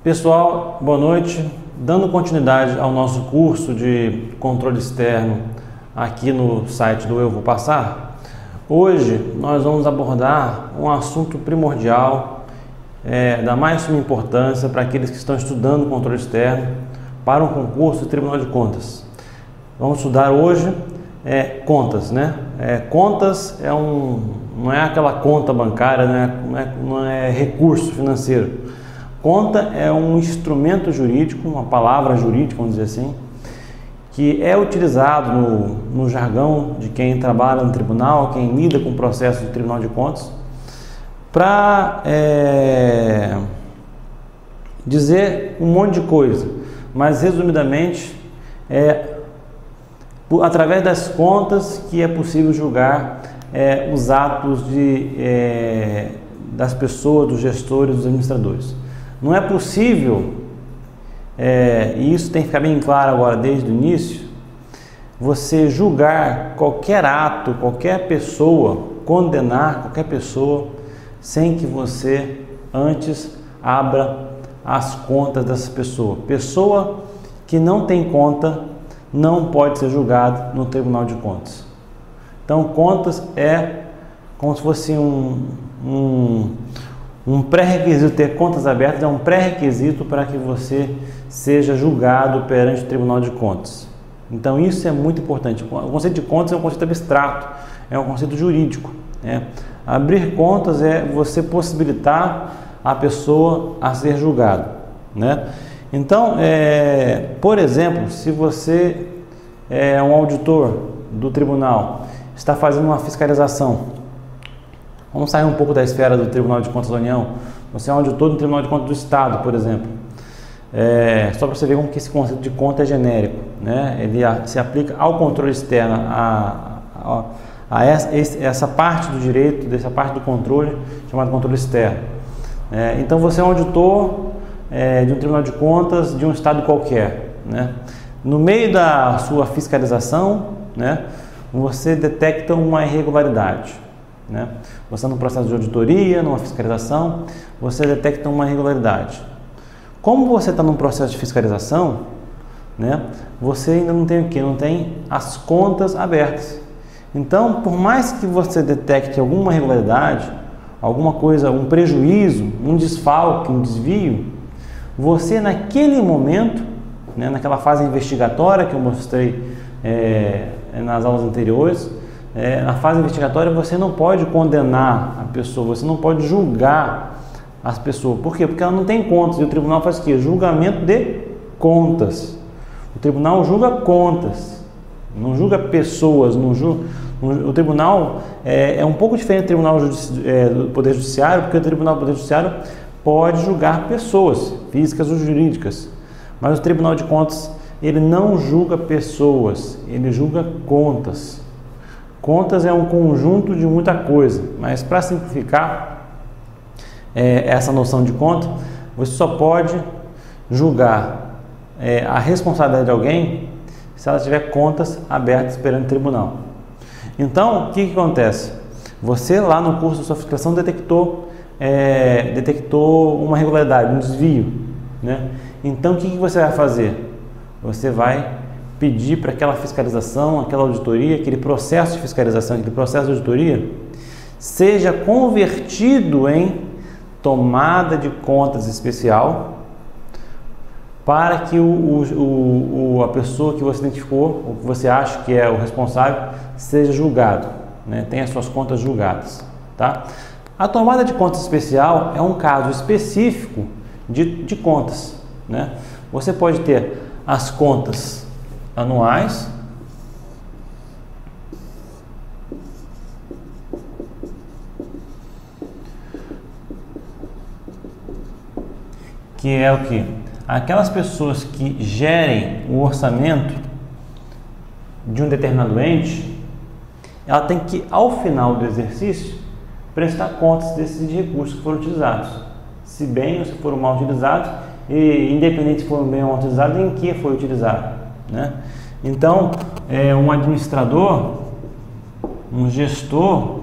Pessoal, boa noite. Dando continuidade ao nosso curso de controle externo aqui no site do Eu Vou Passar, hoje nós vamos abordar um assunto primordial, da mais suma importância para aqueles que estão estudando controle externo para um concurso de Tribunal de Contas. Vamos estudar hoje contas, né? Contas não é aquela conta bancária, não é recurso financeiro. Conta é um instrumento jurídico, uma palavra jurídica, vamos dizer assim, que é utilizado no jargão de quem trabalha no tribunal, quem lida com o processo do Tribunal de Contas, para dizer um monte de coisa, mas resumidamente através das contas que é possível julgar os atos das pessoas, dos gestores, dos administradores. Não é possível, e isso tem que ficar bem claro agora desde o início, você julgar qualquer ato, qualquer pessoa, condenar qualquer pessoa, sem que você antes abra as contas dessa pessoa. Pessoa que não tem conta não pode ser julgado no Tribunal de Contas. Então, contas é como se fosse um pré-requisito. Ter contas abertas é um pré-requisito para que você seja julgado perante o Tribunal de Contas. Então, isso é muito importante. O conceito de contas é um conceito abstrato, é um conceito jurídico. Abrir contas é você possibilitar a pessoa a ser julgada, né? Então, por exemplo, se você é um auditor do tribunal, está fazendo uma fiscalização, vamos sair um pouco da esfera do Tribunal de Contas da União, você é um auditor do Tribunal de Contas do Estado, por exemplo, só para você ver como que esse conceito de conta é genérico, né? Ele se aplica ao controle externo, a essa parte do direito, dessa parte do controle, chamado controle externo. Então, você é um auditor de um Tribunal de Contas de um estado qualquer, né? No meio da sua fiscalização, né, você detecta uma irregularidade, né? Você no processo de auditoria, numa fiscalização, você detecta uma irregularidade. Como você está num processo de fiscalização, né, você ainda não tem o quê? Não tem as contas abertas. Então, por mais que você detecte alguma irregularidade, alguma coisa, um prejuízo, um desfalque, um desvio, você naquele momento, né, naquela fase investigatória que eu mostrei nas aulas anteriores, na fase investigatória você não pode condenar a pessoa, você não pode julgar as pessoas. Por quê? Porque ela não tem contas, e o tribunal faz o quê? Julgamento de contas. O tribunal julga contas, não julga pessoas, o tribunal é um pouco diferente do tribunal do Poder Judiciário, porque o tribunal do Poder Judiciário pode julgar pessoas, físicas ou jurídicas, mas o Tribunal de Contas, ele não julga pessoas, ele julga contas. Contas é um conjunto de muita coisa, mas para simplificar essa noção de conta, você só pode julgar a responsabilidade de alguém se ela tiver contas abertas perante o tribunal. Então, o que acontece? Você lá no curso de sua fiscalização detectou uma irregularidade, um desvio, né? Então, o que você vai fazer? Você vai pedir para aquela fiscalização, aquela auditoria, aquele processo de fiscalização, aquele processo de auditoria, seja convertido em tomada de contas especial, para que a pessoa que você identificou, ou que você acha que é o responsável, seja julgado, né? Tenha suas contas julgadas, tá? A tomada de contas especial é um caso específico de contas, né? Você pode ter as contas anuais, que é o que? Aquelas pessoas que gerem o orçamento de um determinado ente, ela tem que, ao final do exercício, prestar contas desses recursos que foram utilizados, se bem ou se foram mal utilizados, e independente se foram bem ou mal utilizados, em que foi utilizado, né? Então, um administrador, um gestor,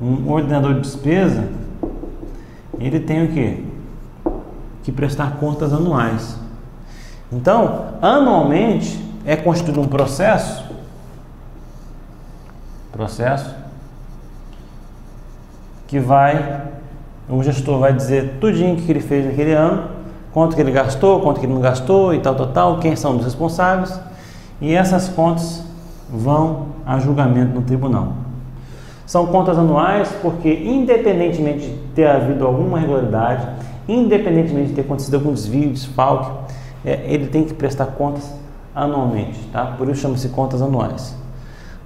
um ordenador de despesa, ele tem o quê? que prestar contas anuais. Então, anualmente é constituído um processo que o gestor vai dizer tudinho que ele fez naquele ano, quanto que ele gastou, quanto que ele não gastou e tal, quem são os responsáveis, e essas contas vão a julgamento no tribunal. São contas anuais porque, independentemente de ter havido alguma irregularidade, independentemente de ter acontecido algum desvio, desfalque, ele tem que prestar contas anualmente, tá? Por isso chama-se contas anuais,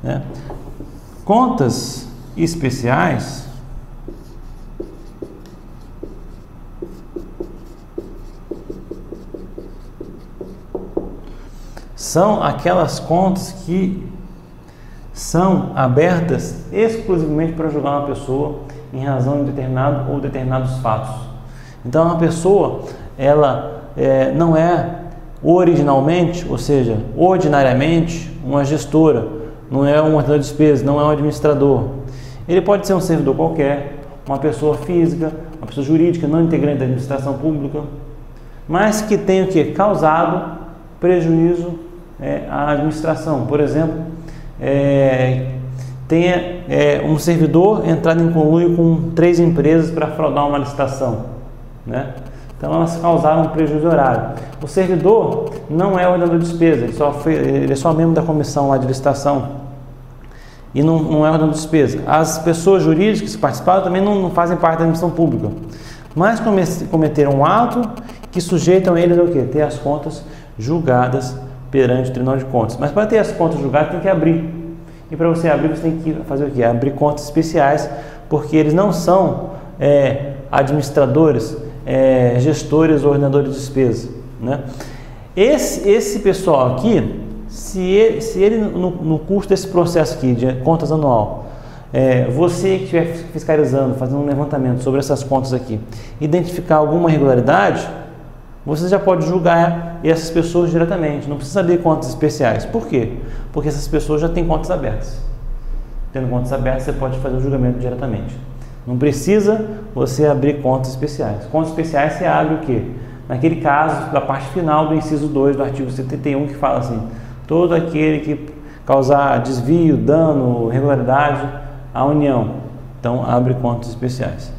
né? Contas especiais são aquelas contas que são abertas exclusivamente para julgar uma pessoa em razão de determinado ou determinados fatos. Então, uma pessoa, ela não é originalmente, ou seja, ordinariamente, uma gestora, não é um ordenador de despesas, não é um administrador. Ele pode ser um servidor qualquer, uma pessoa física, uma pessoa jurídica, não integrante da administração pública, mas que tenha causado prejuízo à administração. Por exemplo, tenha um servidor entrado em conluio com 3 empresas para fraudar uma licitação, né? Então elas causaram um prejuízo horário. O servidor não é ordenador de despesa, ele é só membro da comissão lá de licitação e não é ordenador de despesa. As pessoas jurídicas que participaram também não fazem parte da administração pública, mas cometeram um ato que sujeitam eles a ter as contas julgadas perante o Tribunal de Contas. Mas para ter as contas julgadas tem que abrir. E para você abrir, você tem que fazer o quê? Abrir contas especiais, porque eles não são administradores, gestores ou ordenadores de despesa, né? Esse pessoal aqui, se ele no curso desse processo aqui de contas anual, você que estiver fiscalizando, fazendo um levantamento sobre essas contas aqui, identificar alguma irregularidade, você já pode julgar essas pessoas diretamente, não precisa abrir contas especiais. Por quê? Porque essas pessoas já têm contas abertas. Tendo contas abertas, você pode fazer o julgamento diretamente. Não precisa você abrir contas especiais. Contas especiais você abre o quê? Naquele caso, da parte final do inciso 2 do artigo 71, que fala assim: todo aquele que causar desvio, dano, irregularidade à União. Então, abre contas especiais.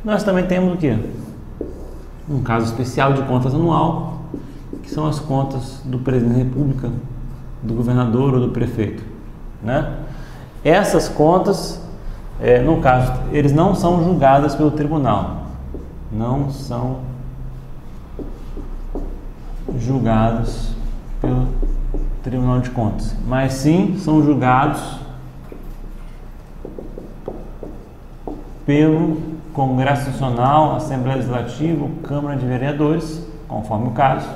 Nós também temos o quê? Um caso especial de contas anual, que são as contas do presidente da República, do governador ou do prefeito, né? Essas contas, no caso, eles não são julgadas pelo tribunal, não são julgados pelo Tribunal de Contas, mas sim são julgados pelo Congresso Nacional, Assembleia Legislativa, Câmara de Vereadores, conforme o caso,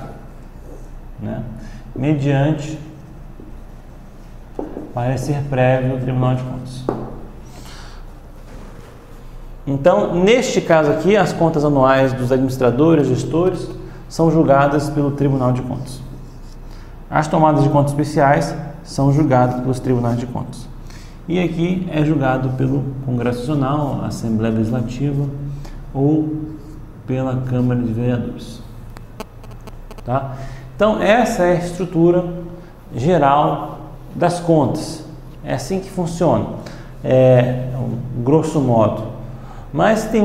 né? Mediante parecer prévio do Tribunal de Contas. Então, neste caso aqui, as contas anuais dos administradores, gestores, são julgadas pelo Tribunal de Contas. As tomadas de contas especiais são julgadas pelos Tribunais de Contas. E aqui é julgado pelo Congresso Nacional, Assembleia Legislativa ou pela Câmara de Vereadores. Tá? Então, essa é a estrutura geral das contas. É assim que funciona, grosso modo. Mas tem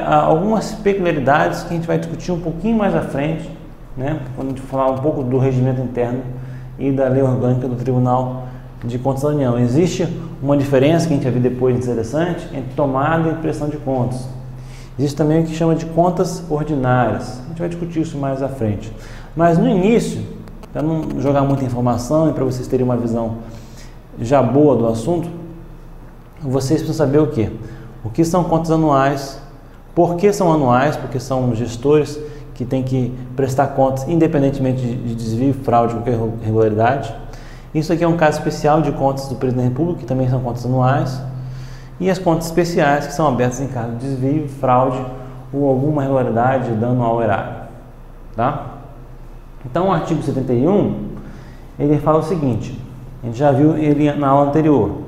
algumas peculiaridades que a gente vai discutir um pouquinho mais à frente, né? Quando a gente falar um pouco do regimento interno e da lei orgânica do Tribunal de Contas da União. Existe uma diferença que a gente vai ver depois interessante entre tomada e prestação de contas. Existe também o que chama de contas ordinárias. A gente vai discutir isso mais à frente. Mas no início, para não jogar muita informação e para vocês terem uma visão já boa do assunto, vocês precisam saber o quê? O que são contas anuais, por que são anuais, porque são gestores que têm que prestar contas independentemente de desvio, fraude ou qualquer irregularidade. Isso aqui é um caso especial de contas do Presidente da República, que também são contas anuais, e as contas especiais, que são abertas em caso de desvio, fraude ou alguma irregularidade, dano ao erário. Tá? Então, o artigo 71, ele fala o seguinte, a gente já viu ele na aula anterior: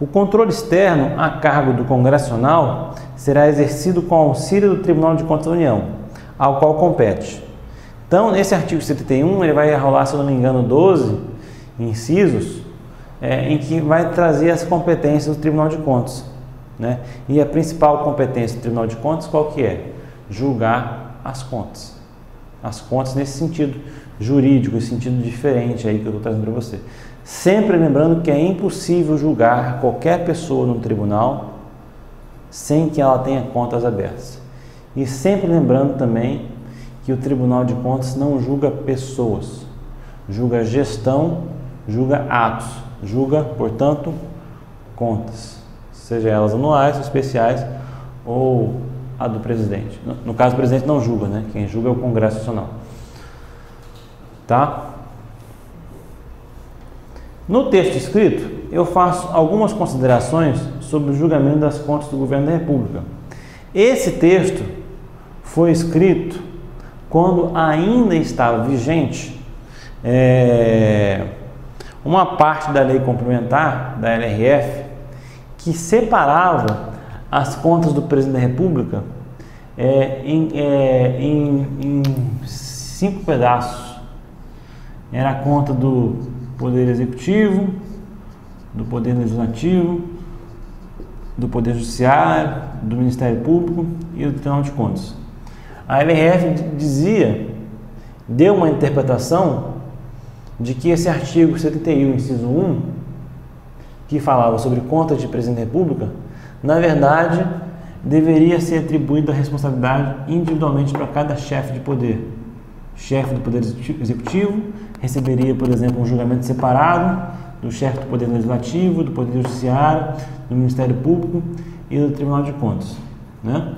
o controle externo a cargo do Congresso Nacional será exercido com auxílio do Tribunal de Contas da União, ao qual compete. Então, nesse artigo 71, ele vai rolar, se eu não me engano, 12 incisos, em que vai trazer as competências do Tribunal de Contas, né? E a principal competência do Tribunal de Contas, qual que é? Julgar as contas. As contas nesse sentido jurídico, esse sentido diferente aí que eu estou trazendo para você. Sempre lembrando que é impossível julgar qualquer pessoa no tribunal sem que ela tenha contas abertas. E sempre lembrando também que o Tribunal de Contas não julga pessoas, julga gestão, julga atos, julga, portanto, contas, seja elas anuais, especiais ou a do presidente. No caso, o presidente não julga, né? Quem julga é o Congresso Nacional. Tá? No texto escrito, eu faço algumas considerações sobre o julgamento das contas do Governo da República. Esse texto foi escrito quando ainda estava vigente uma parte da lei complementar, da LRF, que separava as contas do Presidente da República em 5 pedaços. Era a conta do Poder Executivo, do Poder Legislativo, do Poder Judiciário, do Ministério Público e do Tribunal de Contas. A LRF deu uma interpretação de que esse artigo 71, inciso 1, que falava sobre contas de Presidente da República, na verdade, deveria ser atribuída a responsabilidade individualmente para cada chefe de poder. Chefe do Poder Executivo receberia, por exemplo, um julgamento separado do chefe do Poder Legislativo, do Poder Judiciário, do Ministério Público e do Tribunal de Contas, né?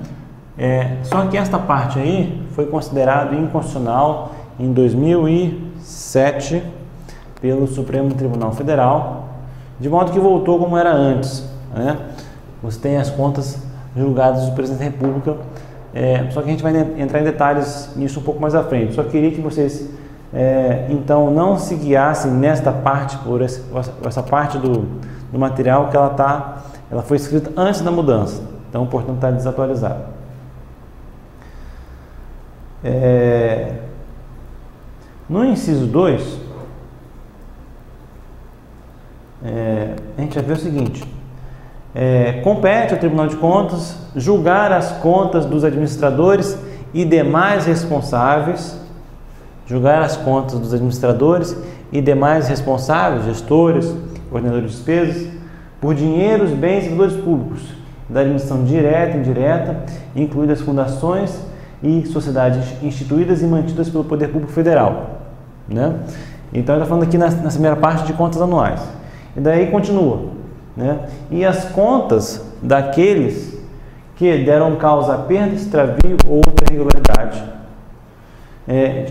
Só que esta parte aí foi considerada inconstitucional em 2007 pelo Supremo Tribunal Federal, de modo que voltou como era antes, né? Você tem as contas julgadas do Presidente da República, só que a gente vai entrar em detalhes nisso um pouco mais à frente. Só queria que vocês, então, não se guiassem nesta parte, por essa parte do material que ela foi escrita antes da mudança, então, portanto, está desatualizada. No inciso 2, a gente vai ver o seguinte: compete ao Tribunal de Contas julgar as contas dos administradores e demais responsáveis, gestores, coordenadores de despesas, por dinheiros, bens e valores públicos, da administração direta e indireta, incluídas fundações e sociedades instituídas e mantidas pelo Poder Público Federal, né? Então, ele está falando aqui nessa primeira parte de contas anuais. E daí continua, né? E as contas daqueles que deram causa a perda, extravio ou outra irregularidade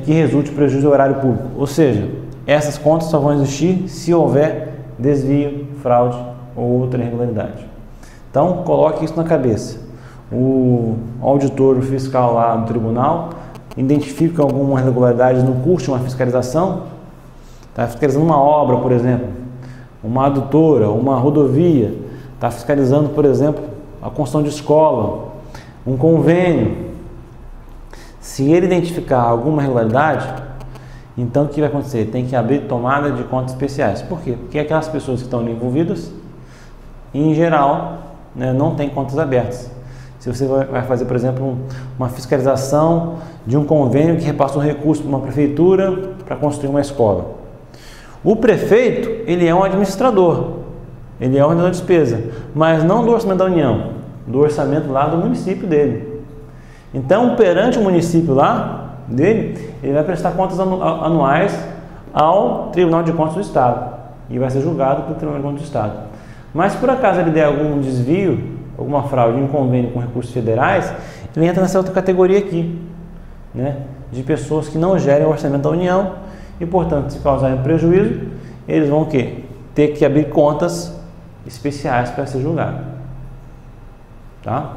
que resulte prejuízo ao erário público. Ou seja, essas contas só vão existir se houver desvio, fraude ou outra irregularidade. Então, coloque isso na cabeça. O auditor fiscal lá no tribunal identifica alguma irregularidade no curso de uma fiscalização, está fiscalizando uma obra, por exemplo, uma adutora, uma rodovia, está fiscalizando, por exemplo, a construção de escola, um convênio. Se ele identificar alguma irregularidade, então o que vai acontecer? Tem que abrir tomada de contas especiais. Por quê? Porque aquelas pessoas que estão ali envolvidas, em geral, né, não têm contas abertas. Se você vai fazer, por exemplo, uma fiscalização de um convênio que repassou recurso para uma prefeitura para construir uma escola. O prefeito, ele é um administrador, ele é um ordenador de despesa, mas não do orçamento da União, do orçamento lá do município dele. Então, perante o município lá dele, ele vai prestar contas anuais ao Tribunal de Contas do Estado e vai ser julgado pelo Tribunal de Contas do Estado. Mas, se por acaso ele der algum desvio, alguma fraude em um convênio com recursos federais, ele entra nessa outra categoria aqui, né, de pessoas que não gerem o orçamento da União e, portanto, se causarem prejuízo, eles vão o quê? Ter que abrir contas especiais para ser julgado. Tá?